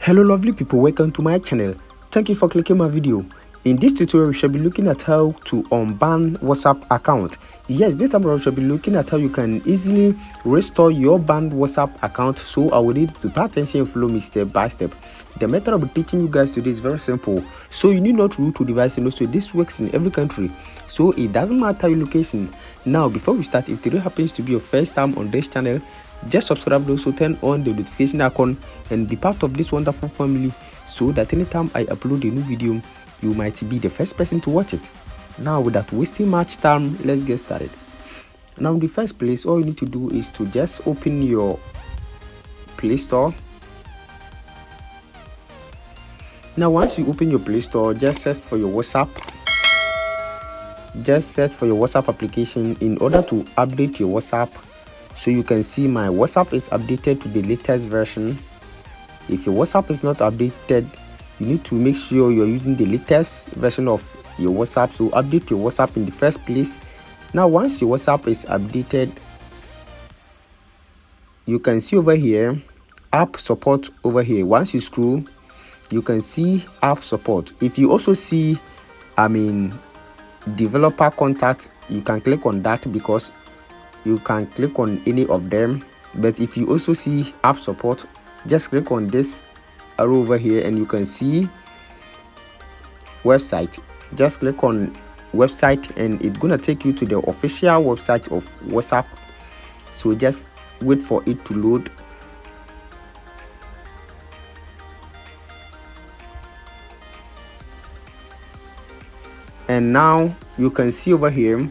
Hello lovely people, welcome to my channel. Thank you for clicking my video. In this tutorial we shall be looking at how to unban WhatsApp account. Yes, this time around we shall be looking at how you can easily restore your banned WhatsApp account. So I will need you to pay attention and follow me step by step. The method I'll be teaching you guys today is very simple. So you need not root to device, and also this works in every country. So it doesn't matter your location. Now before we start, if today happens to be your first time on this channel, just subscribe, also turn on the notification icon and be part of this wonderful family, so that anytime I upload a new video you might be the first person to watch it. Now without wasting much time, let's get started. Now in the first place, all you need to do is to just open your Play Store. Now once you open your Play Store, just search for your WhatsApp. Just search for your WhatsApp application in order to update your WhatsApp. So you can see my WhatsApp is updated to the latest version. If your WhatsApp is not updated, you need to make sure you're using the latest version of your WhatsApp. So update your WhatsApp in the first place. Now once your WhatsApp is updated, you can see over here app support over here. Once you scroll, you can see app support. If you also see developer contact, you can click on that because you can click on any of them. But if you also see app support, just click on this arrow over here and you can see website. Just click on website and it's gonna take you to the official website of WhatsApp. So just wait for it to load. And now you can see over here,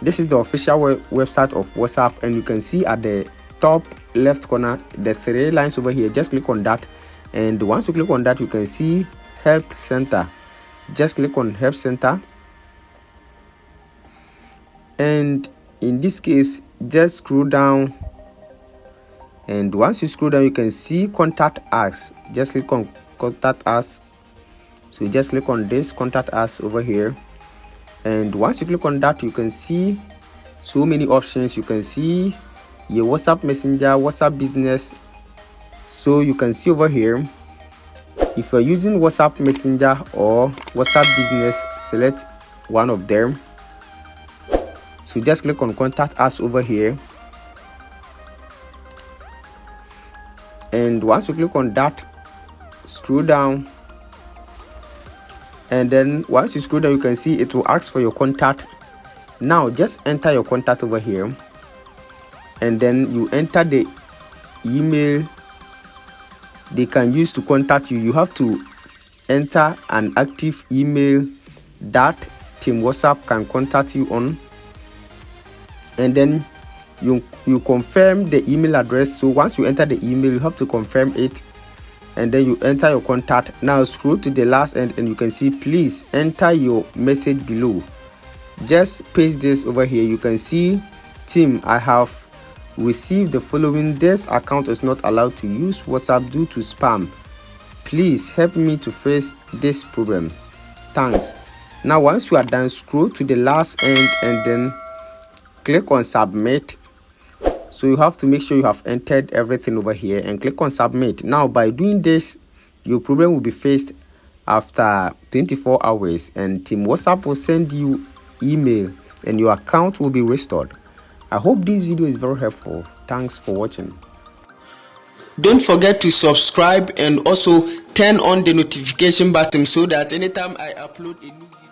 this is the official website of WhatsApp, and you can see at the top left corner the three lines over here. Just click on that, and once you click on that, you can see help center. Just click on help center, and in this case just scroll down, and once you scroll down you can see contact us. Just click on contact us. So you just click on this contact us over here, and once you click on that you can see so many options. You can see your WhatsApp Messenger, WhatsApp Business. So you can see over here, if you're using WhatsApp Messenger or WhatsApp Business, select one of them. So just click on contact us over here, and once you click on that, scroll down, and then once you scroll down you can see it will ask for your contact. Now just enter your contact over here, and then you enter the email they can use to contact you. You have to enter an active email that Team WhatsApp can contact you on, and then you confirm the email address. So once you enter the email you have to confirm it, and then you enter your contact. Now scroll to the last end and you can see please enter your message below. Just paste this over here. You can see, team, I have received the following. This account is not allowed to use WhatsApp due to spam. Please help me to face this problem. Thanks. Now once you are done, scroll to the last end and then click on submit. So you have to make sure you have entered everything over here and click on submit. Now by doing this, your problem will be fixed after 24 hours and Team WhatsApp will send you email and your account will be restored. I hope this video is very helpful. Thanks for watching. Don't forget to subscribe and also turn on the notification button so that anytime I upload a new video